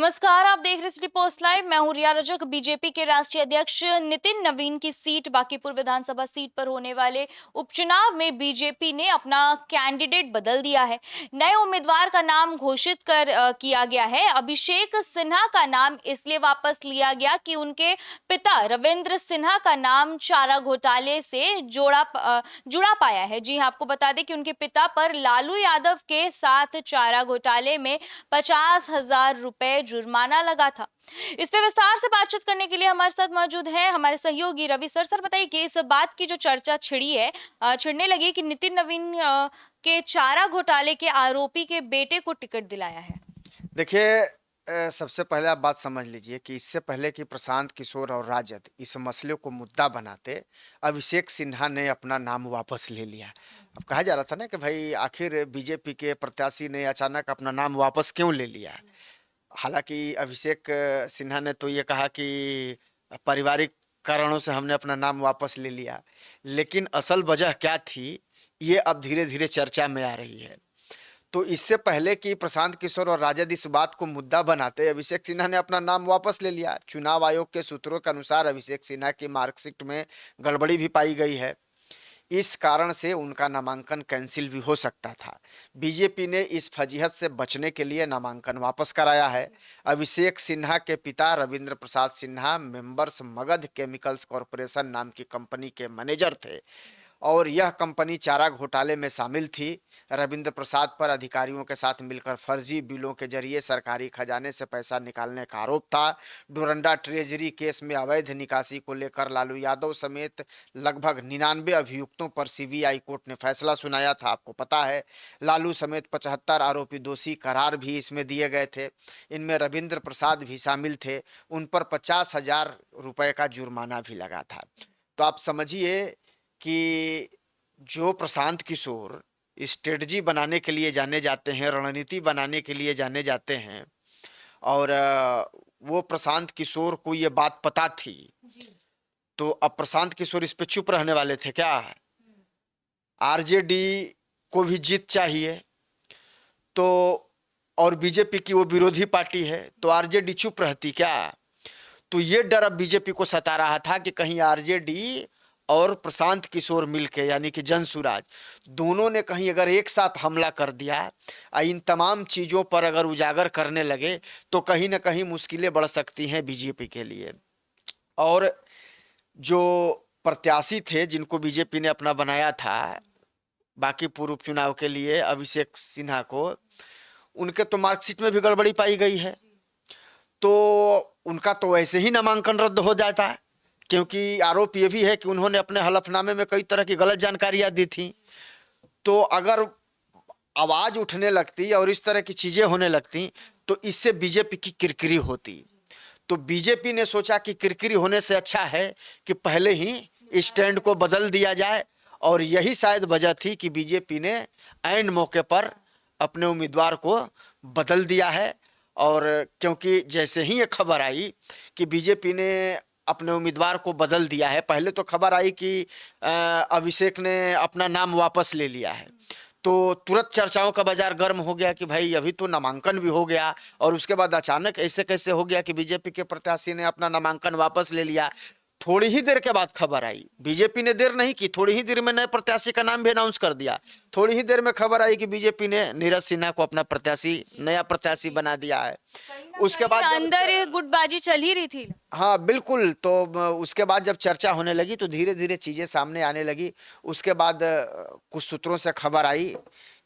नमस्कार, आप देख रहे सिटी पोस्ट लाइव। मैं हूं रिया रजक। बीजेपी के राष्ट्रीय अध्यक्ष नितिन नवीन की सीट बांकीपुर विधानसभा सीट पर होने वाले उपचुनाव में बीजेपी ने अपना कैंडिडेट बदल दिया है। नए उम्मीदवार का नाम घोषित किया गया है। अभिषेक सिन्हा का नाम इसलिए वापस लिया गया कि उनके पिता रविंद्र सिन्हा का नाम चारा घोटाले से जुड़ा पाया है। जी हाँ, आपको बता दें कि उनके पिता पर लालू यादव के साथ चारा घोटाले में 50,000 रुपए जुर्माना लगा था। इस पे विस्तार से बातचीत करने के लिए हमारे साथ मौजूद है हमारे सहयोगी रवि सर। सर बताइए कि इस बात की जो चर्चा छिड़ने लगी कि नितिन नवीन के चारा घोटाले के आरोपी के बेटे को टिकट दिलाया है। देखिए, सबसे पहले आप बात समझ लीजिए कि इससे पहले कि प्रशांत किशोर और राजद इस मसले को मुद्दा बनाते, अभिषेक सिन्हा ने अपना नाम वापस ले लिया। अब कहा जा रहा था ना कि भाई आखिर बीजेपी के प्रत्याशी ने अचानक अपना नाम वापस क्यों ले लिया। हालांकि अभिषेक सिन्हा ने तो ये कहा कि पारिवारिक कारणों से हमने अपना नाम वापस ले लिया, लेकिन असल वजह क्या थी ये अब धीरे धीरे चर्चा में आ रही है। तो इससे पहले कि प्रशांत किशोर और राजद इस बात को मुद्दा बनाते, अभिषेक सिन्हा ने अपना नाम वापस ले लिया। चुनाव आयोग के सूत्रों के अनुसार अभिषेक सिन्हा की मार्कशीट में गड़बड़ी भी पाई गई है। इस कारण से उनका नामांकन कैंसिल भी हो सकता था। बीजेपी ने इस फजीहत से बचने के लिए नामांकन वापस कराया है। अभिषेक सिन्हा के पिता Ravindra Prasad Sinha members Magadh chemicals corporation नाम की कंपनी के मैनेजर थे और यह कंपनी चारा घोटाले में शामिल थी। रविंद्र प्रसाद पर अधिकारियों के साथ मिलकर फर्जी बिलों के जरिए सरकारी खजाने से पैसा निकालने का आरोप था। डोरंडा ट्रेजरी केस में अवैध निकासी को लेकर लालू यादव समेत लगभग 99 अभियुक्तों पर सीबीआई कोर्ट ने फैसला सुनाया था। आपको पता है, लालू समेत 75 आरोपी दोषी करार भी इसमें दिए गए थे। इनमें रविंद्र प्रसाद भी शामिल थे। उन पर 50,000 रुपए का जुर्माना भी लगा था। तो आप समझिए कि जो प्रशांत किशोर स्ट्रेटजी बनाने के लिए जाने जाते हैं, रणनीति बनाने के लिए जाने जाते हैं, और वो प्रशांत किशोर को ये बात पता थी, तो अब प्रशांत किशोर इस पे चुप रहने वाले थे क्या? आरजेडी को भी जीत चाहिए, तो और बीजेपी की वो विरोधी पार्टी है, तो आरजेडी चुप रहती क्या? तो ये डर अब बीजेपी को सता रहा था कि कहीं आरजेडी और प्रशांत किशोर मिलके यानी कि जनसुराज दोनों ने कहीं अगर एक साथ हमला कर दिया, इन तमाम चीज़ों पर अगर उजागर करने लगे तो कहीं ना कहीं मुश्किलें बढ़ सकती हैं बीजेपी के लिए। और जो प्रत्याशी थे जिनको बीजेपी ने अपना बनाया था बांकीपुर उपचुनाव के लिए, अभिषेक सिन्हा को, उनके तो मार्कशीट में भी गड़बड़ी पाई गई है, तो उनका तो ऐसे ही नामांकन रद्द हो जाता है, क्योंकि आरोप ये भी है कि उन्होंने अपने हलफनामे में कई तरह की गलत जानकारियां दी थी। तो अगर आवाज उठने लगती और इस तरह की चीजें होने लगती तो इससे बीजेपी की किरकिरी होती। तो बीजेपी ने सोचा कि किरकिरी होने से अच्छा है कि पहले ही स्टैंड को बदल दिया जाए, और यही शायद वजह थी कि बीजेपी ने ऐन मौके पर अपने उम्मीदवार को बदल दिया है। और क्योंकि जैसे ही ये खबर आई कि बीजेपी ने अपने उम्मीदवार को बदल दिया है, पहले तो खबर आई कि अभिषेक ने अपना नाम वापस ले लिया है, तो तुरंत चर्चाओं का बाजार गर्म हो गया कि भाई अभी तो नामांकन भी हो गया और उसके बाद अचानक ऐसे कैसे हो गया कि बीजेपी के प्रत्याशी ने अपना नामांकन वापस ले लिया। थोड़ी ही देर के बाद खबर आई, बीजेपी ने देर नहीं की, थोड़ी ही देर में नए प्रत्याशी का नाम भी अनाउंस कर दिया। थोड़ी ही देर में खबर आई कि बीजेपी ने नीरज सिन्हा को अपना नया प्रत्याशी बना दिया है। उसके बाद अंदर गुटबाजी चल ही रही थी। हाँ बिल्कुल, तो उसके बाद जब चर्चा होने लगी तो धीरे धीरे चीजें सामने आने लगी। उसके बाद कुछ सूत्रों से खबर आई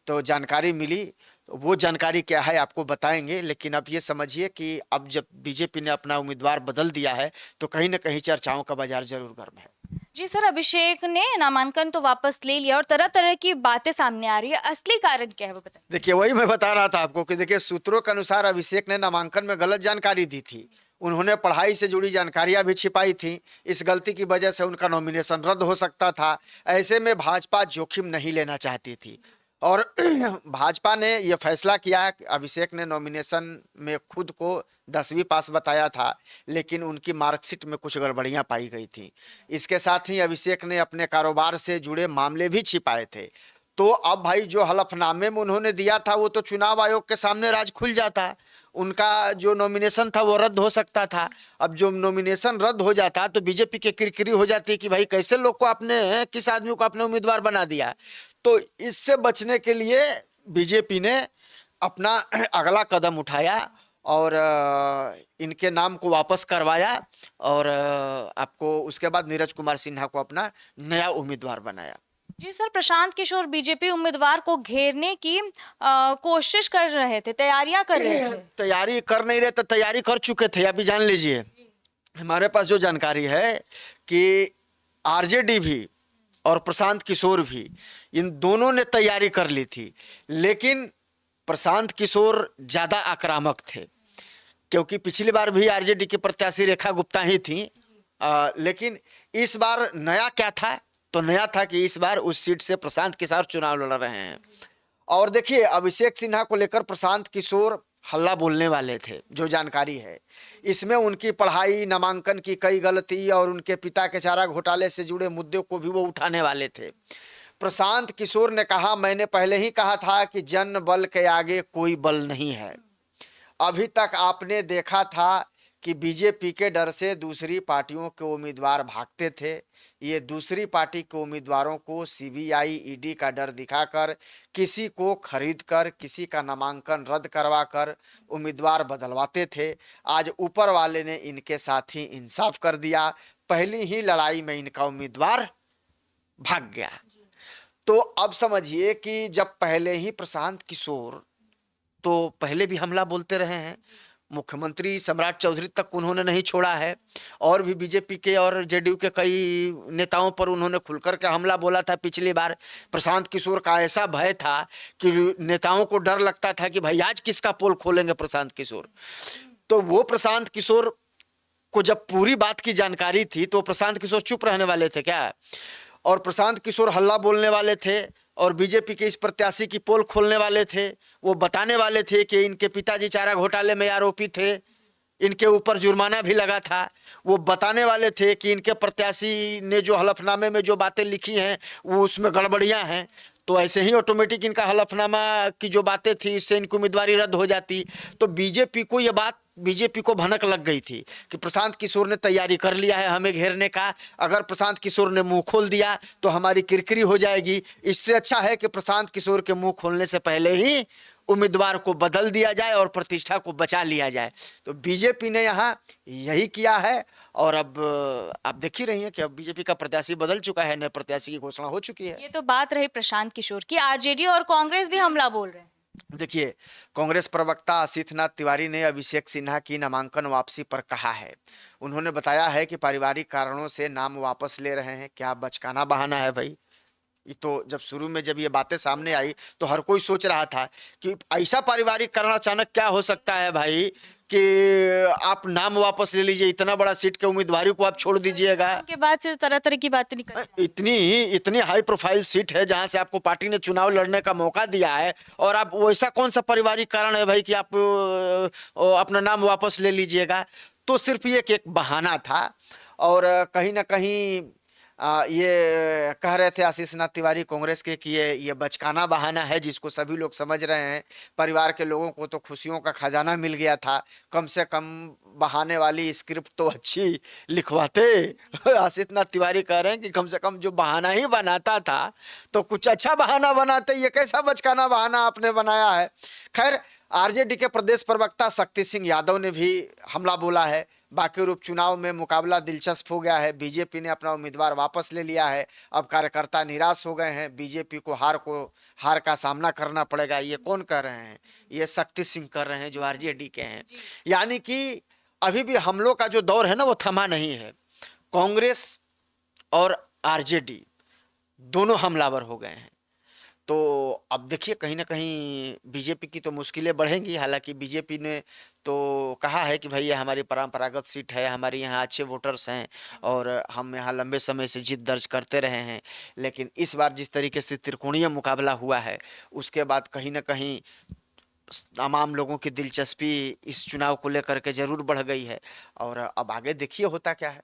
तो जानकारी मिली, वो जानकारी क्या है आपको बताएंगे। लेकिन अब ये समझिए कि अब जब बीजेपी ने अपना उम्मीदवार बदल दिया है तो कहीं ना कहीं चर्चाओं का बाजार जरूर गर्म है। जी सर, अभिषेक ने नामांकन तो वापस ले लिया और तरह तरह की बातें सामने आ रही है, असली कारण क्या है वो बताइए। देखिए, वही मैं बता रहा था आपको कि देखिए, सूत्रों के अनुसार अभिषेक ने नामांकन में गलत जानकारी दी थी। उन्होंने पढ़ाई से जुड़ी जानकारियां भी छिपाई थी। इस गलती की वजह से उनका नॉमिनेशन रद्द हो सकता था। ऐसे में भाजपा जोखिम नहीं लेना चाहती थी और भाजपा ने यह फैसला किया कि अभिषेक ने नॉमिनेशन में खुद को 10वीं पास बताया था, लेकिन उनकी मार्कशीट में कुछ गड़बड़ियां पाई गई थी। इसके साथ ही अभिषेक ने अपने कारोबार से जुड़े मामले भी छिपाए थे। तो अब भाई जो हलफनामे में उन्होंने दिया था वो तो चुनाव आयोग के सामने राज खुल जाता, उनका जो नॉमिनेशन था वो रद्द हो सकता था। अब जो नॉमिनेशन रद्द हो जाता तो बीजेपी की किरकिरी हो जाती कि भाई कैसे लोग को आपने, किस आदमी को आपने उम्मीदवार बना दिया। तो इससे बचने के लिए बीजेपी ने अपना अगला कदम उठाया और इनके नाम को वापस करवाया और आपको उसके बाद नीरज कुमार सिन्हा को अपना नया उम्मीदवार बनाया। जी सर, प्रशांत किशोर बीजेपी उम्मीदवार को घेरने की कोशिश कर रहे थे, तैयारियां कर रहे थे। तैयारी कर नहीं रहे तो तैयारी कर चुके थे, अभी जान लीजिए। हमारे पास जो जानकारी है कि आरजेडी भी और प्रशांत किशोर भी, इन दोनों ने तैयारी कर ली थी, लेकिन प्रशांत किशोर ज्यादा आक्रामक थे, क्योंकि पिछली बार भी आरजेडी की प्रत्याशी रेखा गुप्ता ही थी। लेकिन इस बार नया क्या था, तो नया था कि इस बार उस सीट से प्रशांत किशोर चुनाव लड़ रहे हैं। और देखिए, अभिषेक सिन्हा को लेकर प्रशांत किशोर हल्ला बोलने वाले थे, जो जानकारी है इसमें उनकी पढ़ाई, नामांकन की कई गलती और उनके पिता के चारा घोटाले से जुड़े मुद्दे को भी वो उठाने वाले थे। प्रशांत किशोर ने कहा, मैंने पहले ही कहा था कि जन बल के आगे कोई बल नहीं है। अभी तक आपने देखा था कि बीजेपी के डर से दूसरी पार्टियों के उम्मीदवार भागते थे। ये दूसरी पार्टी के उम्मीदवारों को सीबीआई, ईडी का डर दिखाकर, किसी को खरीदकर, किसी का नामांकन रद्द करवाकर उम्मीदवार बदलवाते थे। आज ऊपर वाले ने इनके साथ ही इंसाफ कर दिया, पहली ही लड़ाई में इनका उम्मीदवार भाग गया। तो अब समझिए कि जब पहले ही प्रशांत किशोर तो पहले भी हमला बोलते रहे हैं, मुख्यमंत्री सम्राट चौधरी तक उन्होंने नहीं छोड़ा है, और भी बीजेपी के और जेडीयू के कई नेताओं पर उन्होंने खुलकर के हमला बोला था। पिछली बार प्रशांत किशोर का ऐसा भय था कि नेताओं को डर लगता था कि भाई आज किसका पोल खोलेंगे प्रशांत किशोर। तो वो प्रशांत किशोर को जब पूरी बात की जानकारी थी तो प्रशांत किशोर चुप रहने वाले थे क्या? और प्रशांत किशोर हल्ला बोलने वाले थे और बीजेपी के इस प्रत्याशी की पोल खोलने वाले थे। वो बताने वाले थे कि इनके पिताजी चारा घोटाले में आरोपी थे, इनके ऊपर जुर्माना भी लगा था। वो बताने वाले थे कि इनके प्रत्याशी ने जो हलफनामे में जो बातें लिखी हैं वो उसमें गड़बड़ियां हैं, तो ऐसे ही ऑटोमेटिक इनका हलफनामा की जो बातें थी इससे इनकी उम्मीदवारी रद्द हो जाती। तो बीजेपी को भनक लग गई थी कि प्रशांत किशोर ने तैयारी कर लिया है हमें घेरने का, अगर प्रशांत किशोर ने मुंह खोल दिया तो हमारी किरकिरी हो जाएगी। इससे अच्छा है कि प्रशांत किशोर के मुंह खोलने से पहले ही उम्मीदवार को बदल दिया जाए और प्रतिष्ठा को बचा लिया जाए। तो बीजेपी ने यहाँ यही किया है। और अब आप देख ही रही हैं कि अब बीजेपी का प्रत्याशी बदल चुका है, नए प्रत्याशी की घोषणा हो चुकी है। ये तो बात रही प्रशांत किशोर की, आरजेडी और कांग्रेस भी हमला बोल रहे हैं। देखिए, कांग्रेस प्रवक्ता असितनाथ तिवारी ने अभिषेक सिन्हा की नामांकन वापसी पर कहा है। उन्होंने बताया है कि पारिवारिक कारणों से नाम वापस ले रहे हैं। क्या बचकाना बहाना है भाई? ये तो जब शुरू में जब ये बातें सामने आई तो हर कोई सोच रहा था कि ऐसा पारिवारिक कारण अचानक क्या हो सकता है भाई कि आप नाम वापस ले लीजिए, इतना बड़ा सीट के उम्मीदवारी को आप छोड़ दीजिएगा। के बाद से तरह तरह की बातें निकल रही हैं। इतनी हाई प्रोफाइल सीट है जहां से आपको पार्टी ने चुनाव लड़ने का मौका दिया है, और आप वैसा कौन सा पारिवारिक कारण है भाई कि आप अपना नाम वापस ले लीजिएगा? तो सिर्फ ये एक बहाना था। और कहीं ना कहीं ये कह रहे थे आशीष नाथ तिवारी कांग्रेस के कि ये बचकाना बहाना है जिसको सभी लोग समझ रहे हैं। परिवार के लोगों को तो खुशियों का खजाना मिल गया था, कम से कम बहाने वाली स्क्रिप्ट तो अच्छी लिखवाते। आशीष नाथ तिवारी कह रहे हैं कि कम से कम जो बहाना ही बनाता था तो कुछ अच्छा बहाना बनाते, ये कैसा बचकाना बहाना आपने बनाया है। खैर, आरजेडी के प्रदेश प्रवक्ता शक्ति सिंह यादव ने भी हमला बोला है। बाकी उपचुनाव में मुकाबला दिलचस्प हो गया है, बीजेपी ने अपना उम्मीदवार वापस ले लिया है। अब कार्यकर्ता निराश हो गए हैं, बीजेपी को हार का सामना करना पड़ेगा। ये कौन कह रहे हैं? ये शक्ति सिंह कर रहे हैं जो आरजेडी के हैं। यानी कि अभी भी हमलों का जो दौर है ना वो थमा नहीं है। कांग्रेस और आरजेडी दोनों हमलावर हो गए हैं। तो अब देखिए, कहीं ना कहीं बीजेपी की तो मुश्किलें बढ़ेंगी। हालांकि बीजेपी ने तो कहा है कि भाई ये हमारी परंपरागत सीट है, हमारे यहाँ अच्छे वोटर्स हैं और हम यहाँ लंबे समय से जीत दर्ज करते रहे हैं। लेकिन इस बार जिस तरीके से त्रिकोणीय मुकाबला हुआ है उसके बाद कहीं ना कहीं तमाम लोगों की दिलचस्पी इस चुनाव को लेकर के जरूर बढ़ गई है। और अब आगे देखिए होता क्या है।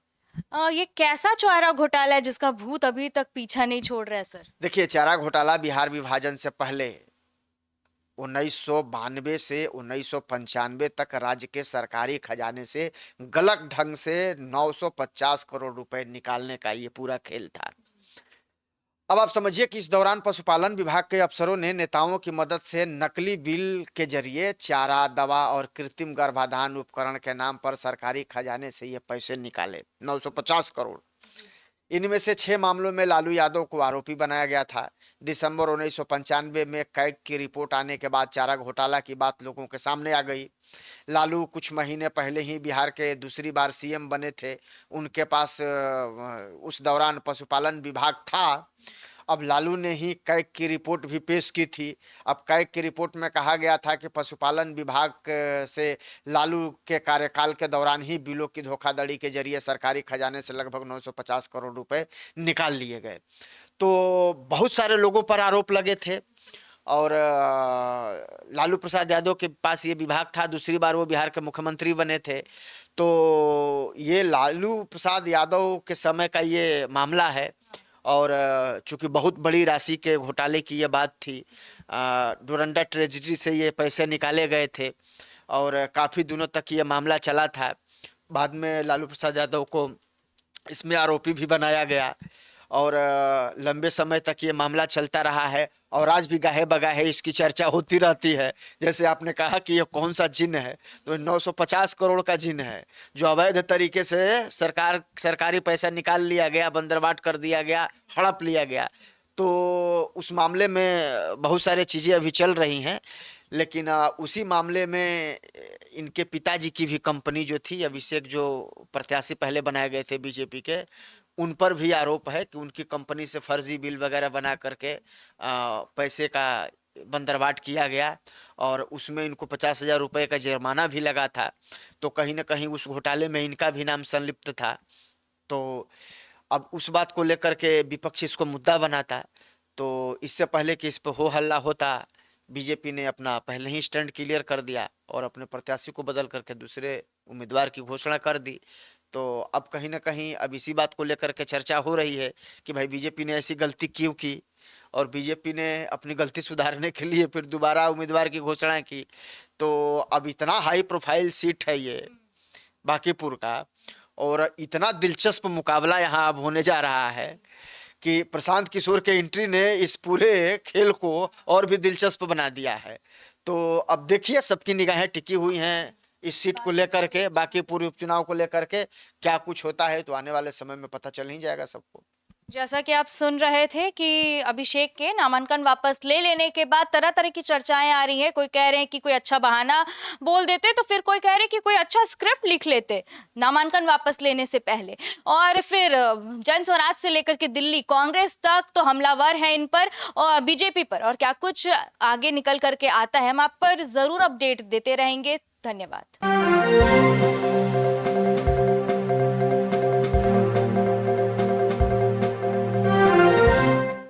ये कैसा चारा घोटाला है जिसका भूत अभी तक पीछा नहीं छोड़ रहा है सर? देखिए, चारा घोटाला बिहार विभाजन से पहले 1992 से 1995 तक राज्य के सरकारी खजाने से गलत ढंग से 950 करोड़ रुपए निकालने का ये पूरा खेल था। अब आप समझिए कि इस दौरान पशुपालन विभाग के अफसरों ने नेताओं की मदद से नकली बिल के जरिए चारा, दवा और कृत्रिम गर्भाधान उपकरण के नाम पर सरकारी खजाने से ये पैसे निकाले, 950 करोड़। इनमें से 6 मामलों में लालू यादव को आरोपी बनाया गया था। दिसंबर 1995 में कैग की रिपोर्ट आने के बाद चारा घोटाला की बात लोगों के सामने आ गई। लालू कुछ महीने पहले ही बिहार के दूसरी बार सीएम बने थे। उनके पास उस दौरान पशुपालन विभाग था। अब लालू ने ही कैग की रिपोर्ट भी पेश की थी। अब कैग की रिपोर्ट में कहा गया था कि पशुपालन विभाग से लालू के कार्यकाल के दौरान ही बिलों की धोखाधड़ी के जरिए सरकारी खजाने से लगभग 950 करोड़ रुपए निकाल लिए गए। तो बहुत सारे लोगों पर आरोप लगे थे और लालू प्रसाद यादव के पास ये विभाग था। दूसरी बार वो बिहार के मुख्यमंत्री बने थे। तो ये लालू प्रसाद यादव के समय का ये मामला है और चूंकि बहुत बड़ी राशि के घोटाले की ये बात थी, डोरंडा ट्रेजरी से ये पैसे निकाले गए थे और काफ़ी दिनों तक ये मामला चला था। बाद में लालू प्रसाद यादव को इसमें आरोपी भी बनाया गया और लंबे समय तक ये मामला चलता रहा है और आज भी गाहे बगाहे इसकी चर्चा होती रहती है। जैसे आपने कहा कि ये कौन सा जिन है, तो 950 करोड़ का जिन है जो अवैध तरीके से सरकारी पैसा निकाल लिया गया, बंदरबाट कर दिया गया, हड़प लिया गया। तो उस मामले में बहुत सारी चीज़ें अभी चल रही हैं, लेकिन उसी मामले में इनके पिताजी की भी कंपनी जो थी, अभिषेक जो प्रत्याशी पहले बनाए गए थे बीजेपी के, उन पर भी आरोप है कि उनकी कंपनी से फर्जी बिल वगैरह बना करके पैसे का बंदरबाट किया गया और उसमें इनको 50,000 रुपये का जुर्माना भी लगा था। तो कहीं ना कहीं उस घोटाले में इनका भी नाम संलिप्त था। तो अब उस बात को लेकर के विपक्ष इसको मुद्दा बनाता। तो इससे पहले कि इस पर हो हल्ला होता, बीजेपी ने अपना पहले ही स्टैंड क्लियर कर दिया और अपने प्रत्याशी को बदल करके दूसरे उम्मीदवार की घोषणा कर दी। तो अब कहीं ना कहीं अब इसी बात को लेकर के चर्चा हो रही है कि भाई बीजेपी ने ऐसी गलती क्यों की और बीजेपी ने अपनी गलती सुधारने के लिए फिर दोबारा उम्मीदवार की घोषणा की। तो अब इतना हाई प्रोफाइल सीट है ये बांकीपुर का और इतना दिलचस्प मुकाबला यहाँ अब होने जा रहा है कि प्रशांत किशोर के एंट्री ने इस पूरे खेल को और भी दिलचस्प बना दिया है। तो अब देखिए, सबकी निगाहें टिकी हुई हैं इस सीट को लेकर के, बाकी पूरे उपचुनाव को लेकर के क्या कुछ होता है तो आने वाले समय में पता चल ही जाएगा सबको। जैसा कि आप सुन रहे थे कि अभिषेक के नामांकन वापस ले लेने के बाद तरह तरह की चर्चाएं आ रही हैं। कोई कह रहे हैं कि कोई अच्छा बहाना बोल देते, तो फिर कोई कह रहे हैं कि कोई अच्छा स्क्रिप्ट लिख लेते नामांकन वापस लेने से पहले, और फिर जन स्वराज से लेकर के दिल्ली कांग्रेस तक तो हमलावर है इन पर और बीजेपी पर, और क्या कुछ आगे निकल करके आता है हम आप पर जरूर अपडेट देते रहेंगे। धन्यवाद।